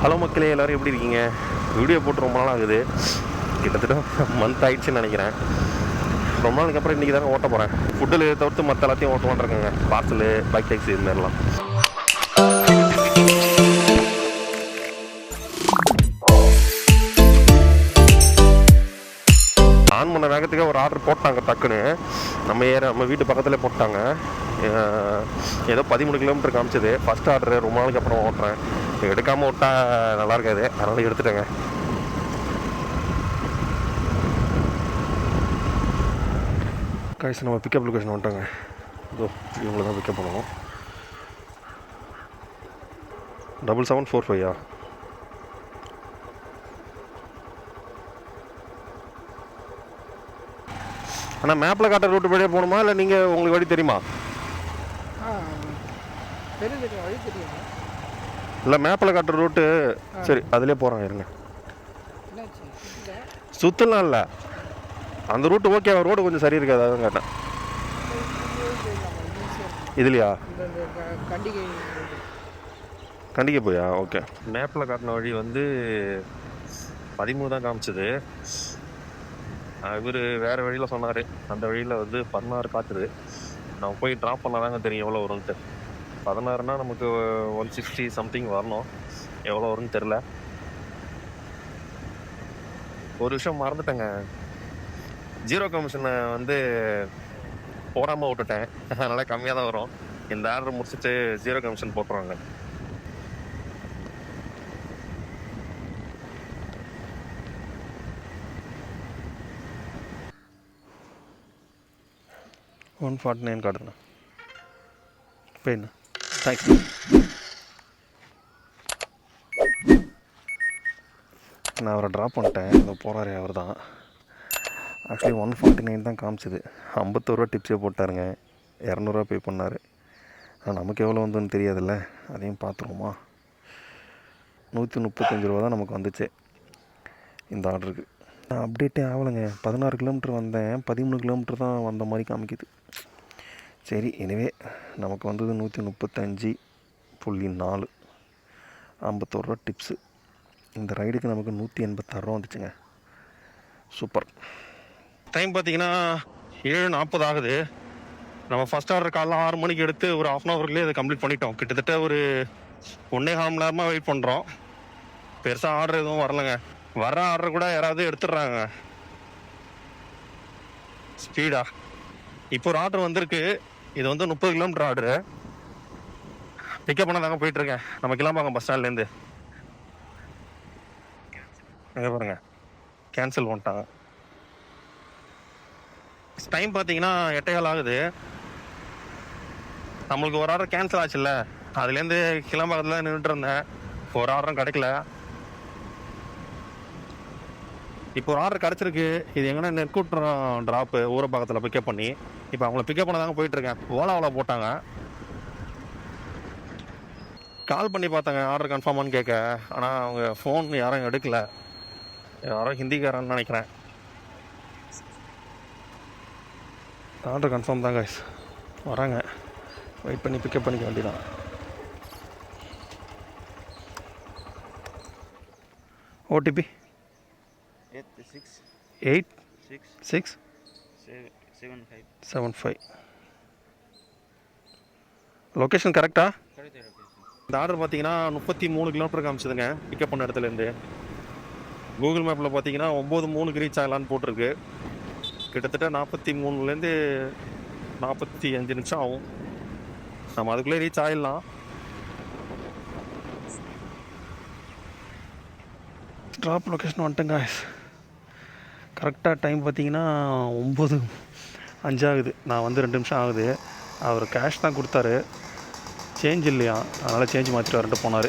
Hello மக்களே, எல்லோரும் எப்படி இருக்கீங்க? வீடியோ போட்டு ரொம்ப நாள் ஆகுது, கிட்டத்தட்ட மந்த் ஆயிடுச்சுன்னு நினைக்கிறேன். ரொம்ப நாளுக்கு அப்புறம் இன்றைக்கி தாங்க ஓட்ட போகிறேன். ஃபுட்டில் தவிர்த்து மற்ற எல்லாத்தையும் ஓட்டுவான் இருக்கேங்க. பார்சலு, பைக் டாக்ஸி இது மாதிரிலாம். ஆன் பண்ண வேகத்துக்கு ஒரு ஆர்டர் போட்டாங்க டக்குன்னு. நம்ம வீட்டு பக்கத்தில் போட்டாங்க. ஏதோ 13 கிலோமீட்டர் காமிச்சது. ஃபஸ்ட் ஆர்டரு ரொம்ப நாளுக்கு அப்புறம் ஓட்டுறேன். எடுக்காமல் விட்டால் நல்லா இருக்காது, அதனால் எடுத்துட்டேங்க. காய்ச்சி நம்ம பிக்கப் லொக்கேஷன் வந்துட்டோங்க. இதோ இவங்களை தான் பிக்கப் பண்ணுவோம். 7745 ஆனால் மேப்பில் காட்டுற ரூட்டு படியே போகணுமா, இல்லை நீங்கள் உங்களுக்கு வழி தெரியுமா? இல்லை மேப்பில் காட்டுற ரூட்டு சரி, அதிலே போகிறோம். இருங்க, சுத்தலாம் இல்லை, அந்த ரூட்டு ஓகே. ரோடு கொஞ்சம் சரி இருக்காது, அதான் கேட்டேன். இதுலையா கண்டிக்க போயா? ஓகே. மேப்பில் காட்டின வழி வந்து 13 தான் காமிச்சது. இவர் வேறு வழியில் சொன்னார். அந்த வழியில் வந்து 16 காட்டுது. நம்ம போய் ட்ராப் பண்ணால் தாங்க தெரியும் எவ்வளோ வரும்ன்ட்டு. 16னா நமக்கு 160 சம்திங் வரணும். எவ்வளோ வரும்னு தெரில. ஒரு விஷயம் மறந்துட்டேங்க, ஜீரோ கமிஷனை வந்து போடாமல் விட்டுட்டேன். அதனால் கம்மியாக தான் வரும். இந்த ஆர்டர் முடிச்சுட்டு ஜீரோ கமிஷன் போட்டுருவாங்க. $149 காட்டுதுண்ணா. இப்போ என்ன? தேங்க்ஸ். நான் அவரை ட்ராப் பண்ணிட்டேன். இதோ போகிறாரு அவர் தான். ஆக்சுவலி 149 தான் காமிச்சிது. 51 ரூபா டிப்ஸே போட்டாருங்க. 200 பே பண்ணார். ஆனால் நமக்கு எவ்வளோ வந்துன்னு தெரியாதுல்ல, அதையும் பார்த்துருவோமா. 135 ரூபா தான் நமக்கு வந்துச்சு இந்த ஆர்டருக்கு. நான் அப்டேட்டே ஆகலைங்க. 16 கிலோமீட்டர் வந்தேன், 13 கிலோமீட்டர் தான் வந்த மாதிரி காமிக்குது. சரி, எனவே நமக்கு வந்தது 135.4, 51 ரூபா டிப்ஸு. இந்த ரைடுக்கு நமக்கு 186 ரூபா வந்துச்சுங்க. சூப்பர். டைம் பார்த்தீங்கன்னா 7:40 ஆகுது. நம்ம ஃபஸ்ட் ஆர்டர் காலைல 6 மணிக்கு எடுத்து ஒரு 1/2 ஹவர்லேயே அதை கம்ப்ளீட் பண்ணிட்டோம். கிட்டத்தட்ட ஒரு 1.25 மணி நேரமாக வெயிட் பண்ணுறோம். பெருசாக ஆர்டர் எதுவும் வரலைங்க. வர்ற ஆர்டர் கூட யாராவது எடுத்துடுறாங்க ஸ்பீடா. இப்போ ஒரு ஆர்டர் வந்திருக்கு. இது வந்து 30 கிலோமீட்டர் ஆர்டரு. பிக்கப் பண்ண தாங்க போயிட்டுருக்கேன். நம்ம கிளம்பாங்க பஸ் ஸ்டாண்ட்லேருந்து. எங்கே பாருங்க, கேன்சல் பண்ணிட்டாங்க. டைம் பார்த்தீங்கன்னா 8:15 ஆகுது. நம்மளுக்கு ஒரு ஆர்டர் கேன்சல் ஆச்சுல்ல, அதுலேருந்து கிளம்பாக்கத்தில் நின்றுட்டு இருந்தேன். ஒரு ஆர்டரும் கிடைக்கல. இப்போ ஒரு ஆர்டர் கிடச்சிருக்கு. இது எங்கன்னா நெற்கூட்டுறோம் ட்ராப்பு ஊரப்பாக்கத்தில் பிக்கப் பண்ணி. இப்போ அவங்கள பிக்கப் பண்ண தாங்க போயிட்டுருக்கேன். ஓலாவில் போட்டாங்க. கால் பண்ணி பார்த்தாங்க ஆர்டர் கன்ஃபார்மானு கேட்க. ஆனால் அவங்க ஃபோன் யாரும் எடுக்கலை. யாரோ ஹிந்திக்காரன்னு நினைக்கிறேன். ஆர்டர் கன்ஃபார்ம் தான் கைஸ். வராங்க, வெயிட் பண்ணி பிக்கப் பண்ணிக்க வேண்டியதான். ஓடிபி 8675. லொக்கேஷன் கரெக்டா? இந்த ஆர்டர் பார்த்தீங்கன்னா 33 கிலோமீட்டர் காமிச்சதுங்க பிக்கப் பண்ண இடத்துலேருந்து. கூகுள் மேப்பில் பார்த்தீங்கன்னா 9:03 ரீச் ஆகலான்னு போட்டிருக்கு. கிட்டத்தட்ட 43லேருந்து 45 நிமிஷம் ஆகும். நம்ம அதுக்குள்ளே ரீச் ஆகிடலாம். ட்ராப் லொக்கேஷன் வந்துட்டேங்க. கரெக்டாக டைம் பார்த்தீங்கன்னா 9:05 ஆகுது. நான் வந்து 2 நிமிஷம் ஆகுது. அவர் கேஷ் தான் கொடுத்தாரு, சேஞ்ச் இல்லையா, அதனால் சேஞ்ச் மாற்றிட்டு வரட்டு போனார்.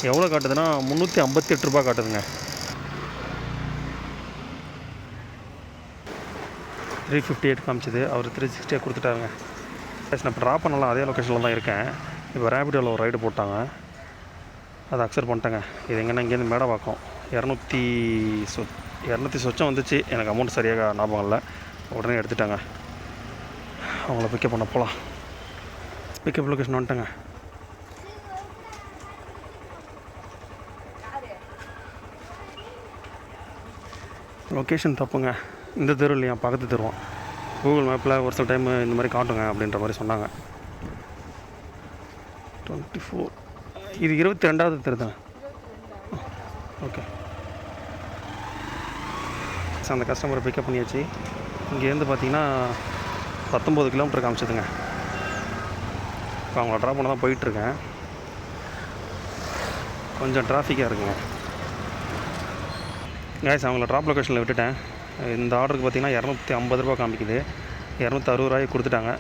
எவ்வளோ காட்டுதுன்னா 358 ரூபா காட்டுதுங்க. 358 காமிச்சிது. அவர் 360 கொடுத்துட்டாருங்க. நான் இப்போ ட்ராப் பண்ணலாம், அதே லொக்கேஷனில் தான் இருக்கேன். இப்போ ரேபிடோவில் ஒரு ரைடு போட்டாங்க, அதை அக்செப்ட் பண்ணிட்டேங்க. இது எங்கன்னா இங்கேருந்து மேடவாக்கம் 200 சொச்சம் வந்துச்சு. எனக்கு அமௌண்ட் சரியாக ஞாபகம் இல்லை. உடனே எடுத்துட்டாங்க. அவங்கள பிக்கப் பண்ண போகலாம். பிக்கப் லொக்கேஷன் வந்துட்டேங்க. லொக்கேஷன் தப்புங்க, இந்த தெரு இல்லையா, பக்கத்து தெருவான். கூகுள் மேப்பில் ஒரு சில டைம் இந்த மாதிரி காட்டுங்க அப்படின்ற மாதிரி சொன்னாங்க. 24 இது 22வது தெரு தானே? ஓகே. அந்த கஸ்டமரை பிக்கப் பண்ணியாச்சு. இங்கேருந்து பார்த்தீங்கன்னா 19 கிலோமீட்டர் காமிச்சதுங்க. இப்போ அவங்கள ட்ராப் பண்ண தான் போயிட்டுருக்கேன். கொஞ்சம் டிராஃபிக்காக இருக்குங்க கைஸ். அவங்கள ட்ராப் லொக்கேஷனில் விட்டுட்டேன். இந்த ஆர்டருக்கு பார்த்தீங்கன்னா 250 ரூபா காமிக்குது. 260 ரூபாய்க்கு கொடுத்துட்டாங்க.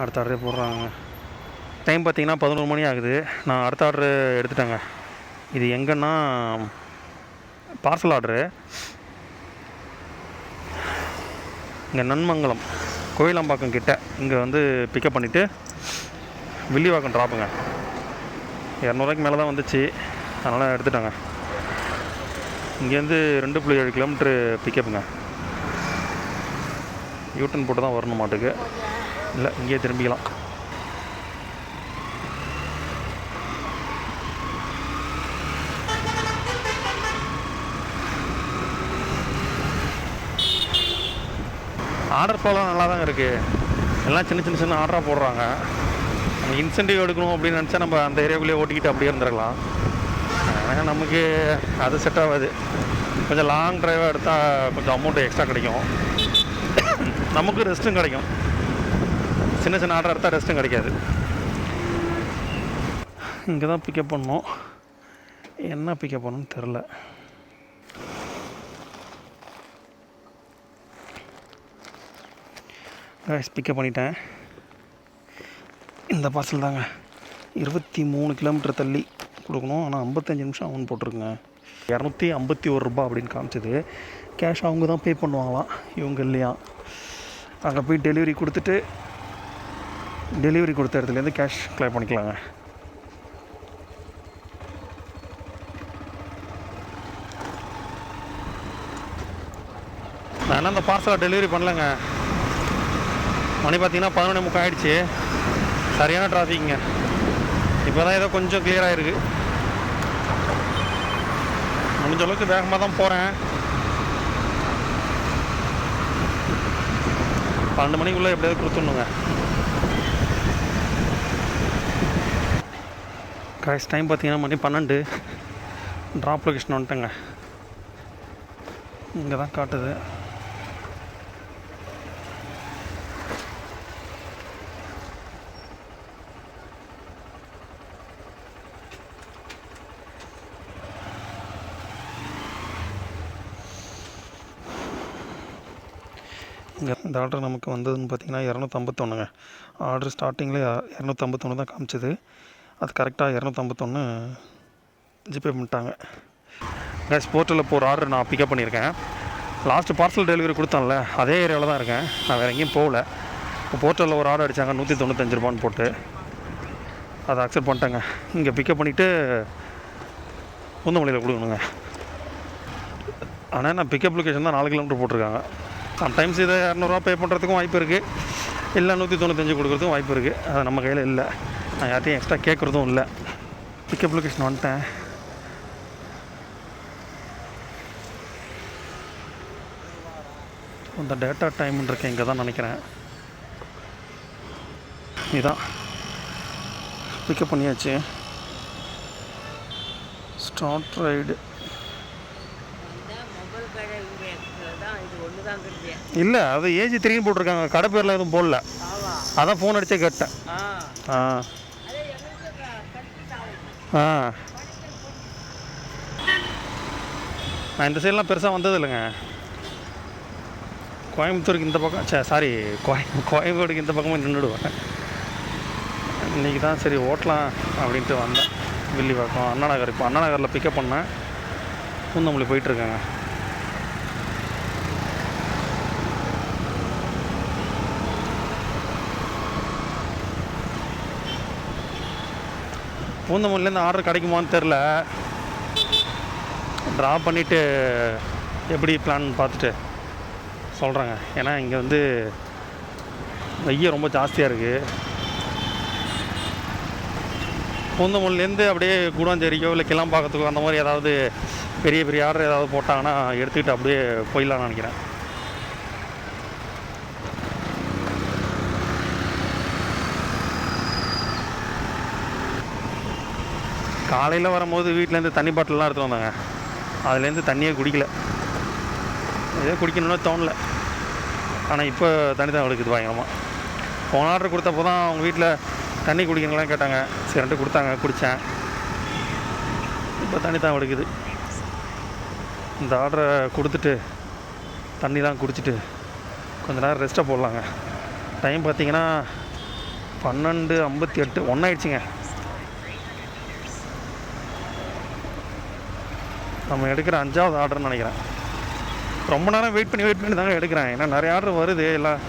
அடுத்த ஆர்டரே போடுறாங்க. டைம் பார்த்தீங்கன்னா 11 மணி ஆகுது. நான் அடுத்த ஆர்டரு எடுத்துட்டேங்க. இது எங்கன்னா பார்சல் ஆர்டரு. இங்கே நன்மங்கலம் கோயிலாம்பாக்கம் கிட்ட இங்கே வந்து பிக்கப் பண்ணிவிட்டு வில்லிவாக்கம் ட்ராப்புங்க. 200 ரூபாய்க்கு மேலே தான் வந்துச்சு, அதனால் எடுத்துட்டாங்க. இங்கேருந்து 2.7 கிலோமீட்ரு பிக்கப்புங்க. யூட்டன் போட்டு தான் வரணும் மாட்டுக்கு, இல்லை இங்கேயே திரும்பிக்கலாம். ஆர்டர் ஃபாலோ நல்லா தாங்க இருக்குது. எல்லாம் சின்ன ஆர்டராக போடுறாங்க. நம்ம இன்சென்டிவ் எடுக்கணும் அப்படின்னு நினச்சா நம்ம அந்த ஏரியாவுக்குள்ளேயே ஓட்டிக்கிட்டு அப்படியே இருந்துருக்கலாம். ஆனால் நமக்கு அது செட் ஆகாது. கொஞ்சம் லாங் ட்ரைவாக எடுத்தால் கொஞ்சம் அமௌண்ட்டு எக்ஸ்ட்ரா கிடைக்கும், நமக்கு ரெஸ்ட்டும் கிடைக்கும். சின்ன ஆர்டர் எடுத்தால் ரெஸ்ட்டும் கிடைக்காது. இங்கே தான் பிக்கப் பண்ணோம். என்ன பிக்கப் பண்ணணும்னு தெரில. பிக்கப் பண்ணிட்டேன். இந்த பார்சல் தாங்க 23 கிலோமீட்டர் தள்ளி கொடுக்கணும். ஆனால் 55 நிமிஷம் ஆகும்னு போட்டிருக்குங்க. 251 ரூபா அப்படின்னு காமிச்சது. கேஷ் அவங்க தான் பே பண்ணுவாங்களாம், இவங்க இல்லையா. அங்கே போய் டெலிவரி கொடுத்துட்டு டெலிவரி கொடுத்த இடத்துலேருந்து கேஷ் கிளைம் பண்ணிக்கலாங்க. நான் அந்த பார்சலை டெலிவரி பண்ணலைங்க. மணி பார்த்தீங்கன்னா 11:30 ஆகிடுச்சு. சரியான டிராஃபிக்குங்க. இப்போ தான் ஏதோ கொஞ்சம் கிளியராக இருக்குது. முடிஞ்ச அளவுக்கு வேகமாக தான் போகிறேன். 12 மணிக்குள்ளே எப்படியாவது கொடுத்துடணுங்க. கரெக்ட் டைம் பார்த்தீங்கன்னா மணி 12. ட்ராப் லொக்கேஷன் வந்துட்டேங்க. இங்கே தான் காட்டுது. இங்கே இந்த ஆர்டர் நமக்கு வந்ததுன்னு பார்த்தீங்கன்னா 251ங்க. ஆர்டர் ஸ்டார்டிங்கில் 251 தான் காமிச்சது. அது கரெக்டாக 251 ஜிபே பண்ணிட்டாங்க. கேஸ் போர்ட்டலில் இப்போ ஒரு ஆர்டர் நான் பிக்கப் பண்ணியிருக்கேன். லாஸ்ட்டு பார்சல் டெலிவரி கொடுத்தேன்ல, அதே ஏரியாவில் தான் இருக்கேன். நான் வேறு எங்கேயும் போகல. இப்போ போர்ட்டலில் ஒரு ஆர்டர் அடித்தாங்க 195 ரூபான்னு போட்டு. அதை அக்செப்ட் பண்ணிட்டேங்க. இங்கே பிக்கப் பண்ணிவிட்டு பூந்தமல்லியில் கொடுக்கணுங்க. ஆனால் நான் பிக்கப் லொக்கேஷன் தான் 4 கிலோமீட்டர் போட்டிருக்காங்க. சம்டைம்ஸ் இதை 200 ரூபா பே பண்ணுறதுக்கும் வாய்ப்பு இருக்குது, இல்லை 195 கொடுக்குறதுக்கும் வாய்ப்பு இருக்குது. அது நம்ம கையில் இல்லை. நான் யார்ட்டையும் எக்ஸ்ட்ரா கேட்குறதும் இல்லை. பிக்கப் லொக்கேஷன் வந்துட்டேன். இந்த டேட்டா டைம்னு இருக்கேன், இங்கே தான் நினைக்கிறேன். இதுதான் பிக்கப் பண்ணியாச்சு. ஸ்டார்ட் ரைடு இல்லை, அது ஏஜி 3 போட்டிருக்காங்க. கடை பேரில் எதுவும் போடல. அதான் ஃபோன் அடித்தே கேட்டேன். நான் இந்த சைட்லாம் பெருசாக வந்தது இல்லைங்க. கோயம்புத்தூருக்கு இந்த பக்கம் கோயம்புத்தூருக்கு இந்த பக்கமாக நின்றுடுவேன். இன்றைக்கி தான் சரி ஓட்டலாம் அப்படின்ட்டு வந்தேன். வில்லிவாக்கம் அண்ணா நகர். இப்போ அண்ணா நகரில் பிக்கப் பண்ணேன். பூந்தமல்லி போயிட்டுருக்காங்க. பூந்தமல்லிலேருந்து ஆர்டர் கிடைக்குமான்னு தெரில. ட்ராப் பண்ணிவிட்டு எப்படி பிளான் பார்த்துட்டு சொல்கிறேங்க. ஏன்னா இங்கே வந்து வெய்ய ரொம்ப ஜாஸ்தியாக இருக்குது. பூந்தமல்லிலேருந்து அப்படியே கூடாஞ்சேரிக்கோ இல்லை கிளம்பாக்கத்துக்கோ அந்த மாதிரி ஏதாவது பெரிய பெரிய ஆர்டர் ஏதாவது போட்டாங்கன்னா எடுத்துக்கிட்டு அப்படியே போயிடலான்னு நினைக்கிறேன். காலையில் வரும்போது வீட்டிலேருந்து தண்ணி பாட்டிலெலாம் எடுத்து வந்தாங்க. அதுலேருந்து தண்ணியே குடிக்கல, இதே குடிக்கணும்னு தோணலை. ஆனால் இப்போ தண்ணி தான் எடுக்குது பயங்கரமாக. போன ஆர்டர் கொடுத்தப்போ தான் அவங்க வீட்டில் தண்ணி குடிக்கணுங்களாம் கேட்டாங்க. சரின்ட்டு கொடுத்தாங்க, குடித்தேன். இப்போ தண்ணி தான் எடுக்குது. இந்த ஆர்டரை கொடுத்துட்டு தண்ணிலாம் குடிச்சிட்டு கொஞ்ச நேரம் ரெஸ்ட்டாக போடலாங்க. டைம் பார்த்திங்கன்னா 12:58 ஒன்றாயிடுச்சிங்க. நம்ம எடுக்கிற 5வது ஆர்டர்னு நினைக்கிறேன். ரொம்ப நேரம் வெயிட் பண்ணி தாங்க எடுக்கிறேன். ஏன்னா நிறைய ஆர்டர் வருது, எல்லாம்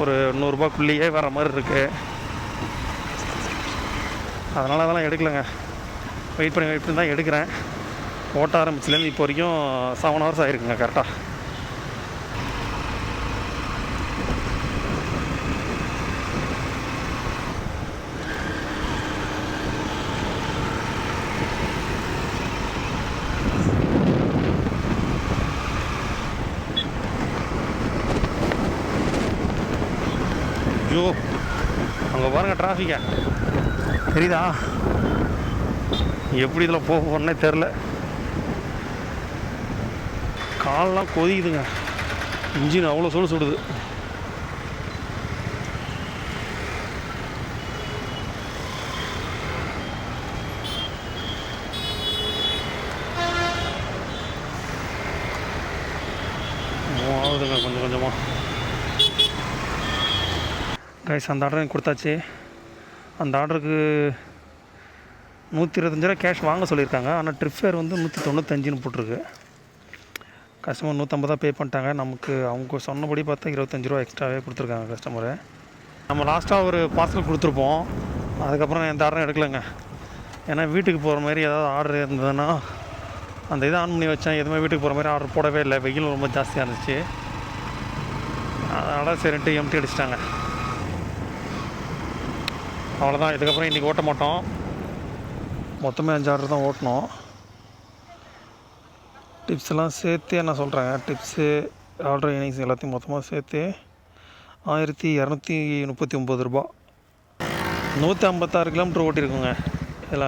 ஒரு 100 ரூபாய்க்குள்ளேயே வர மாதிரி இருக்குது. அதனால் அதெல்லாம் எடுக்கலைங்க. வெயிட் பண்ணி தான் எடுக்கிறேன். ஓட்ட ஆரம்பிச்சிலேருந்து இப்போ வரைக்கும் 7 ஹவர்ஸ் ஆகிருக்குங்க கரெக்டாக. ஐயோ, அங்கே பாருங்கள் டிராஃபிக்கை, தெரியுதா? எப்படி இதில் போகணுன்னே தெரில. காலெலாம் கொதிக்குதுங்க, இன்ஜின் அவ்வளோ சுடுது. ஆகுதுங்க கொஞ்சம் கொஞ்சமாக. கைஸ், அந்த ஆர்டர் எனக்கு கொடுத்தாச்சு. அந்த ஆர்டருக்கு 125 ரூபா கேஷ் வாங்க சொல்லியிருக்காங்க. ஆனால் ட்ரிப் ஃபேர் வந்து 195ன்னு போட்டிருக்கு. கஸ்டமர் 150 பே பண்ணிட்டாங்க. நமக்கு அவங்க சொன்னபடி பார்த்தா 25 ரூபா எக்ஸ்ட்ராவே கொடுத்துருக்காங்க கஸ்டமரு. நம்ம லாஸ்ட்டாக ஒரு பார்சல் கொடுத்துருப்போம். அதுக்கப்புறம் எந்த ஆர்டரும் எடுக்கலைங்க. ஏன்னா வீட்டுக்கு போகிற மாதிரி ஏதாவது ஆர்டர் இருந்ததுன்னா அந்த இதை ஆன் பண்ணி வச்சேன். எதுவுமே வீட்டுக்கு போகிற மாதிரி ஆர்டர் போடவே இல்லை. வெயில் ரொம்ப ஜாஸ்தியாக இருந்துச்சு. அதனால் சரின்ட்டு எம்டி அடிச்சிட்டாங்க. அவ்வளோதான். இதுக்கப்புறம் இன்றைக்கி ஓட்ட மாட்டோம். மொத்தமே 5 ஆர்டர் தான் ஓட்டணும். டிப்ஸ்லாம் சேர்த்து நான் சொல்கிறேங்க. டிப்ஸு, ஆர்டர் இனிங்ஸ் எல்லாத்தையும் மொத்தமாக சேர்த்து 1239 ரூபா. 156 கிலோமீட்டர் ஓட்டியிருக்குங்க. இதில்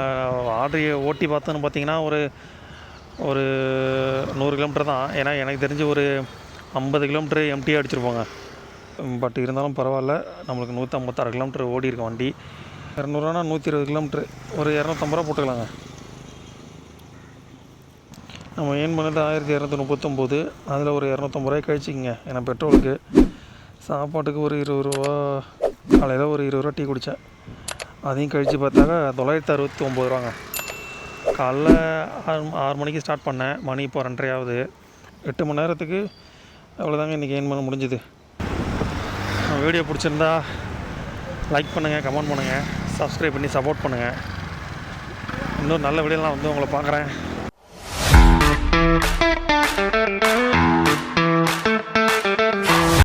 ஆர்டர் ஓட்டி பார்த்தோன்னு பார்த்தீங்கன்னா ஒரு 100 கிலோமீட்டர் தான். ஏன்னா எனக்கு தெரிஞ்சு ஒரு 50 கிலோமீட்டர் எம்டியாக அடிச்சிருப்போங்க. பட் இருந்தாலும் பரவாயில்ல, நம்மளுக்கு 156 கிலோமீட்டர் ஓடி இருக்க வண்டி. 200ரூவானா 120 கிலோமீட்ரு, ஒரு 250 ரூபா போட்டுக்கலாங்க. நம்ம ஏன் பண்ணது 1239. அதில் ஒரு 250 ரூபாய் கழிச்சிக்கிங்க. ஏன்னா பெட்ரோலுக்கு, சாப்பாட்டுக்கு ஒரு 20 ரூபா, காலையில் ஒரு 20 ரூபா டீ குடித்தேன். அதையும் கழித்து பார்த்தாக்கா 969 ரூபாங்க. காலைல 6 மணிக்கு ஸ்டார்ட் பண்ணேன். மணி இப்போ 2:30 ஆகுது. 8 மணி நேரத்துக்கு அவ்வளோதாங்க இன்றைக்கி ஏன் பண்ண முடிஞ்சுது. வீடியோ பிடிச்சிருந்தா லைக் பண்ணுங்கள், கமெண்ட் பண்ணுங்கள், சப்ஸ்கிரைப் பண்ணி சப்போர்ட் பண்ணுங்கள். இன்னொரு நல்ல வீடியோலாம் வந்து உங்களை பார்க்குறேன்.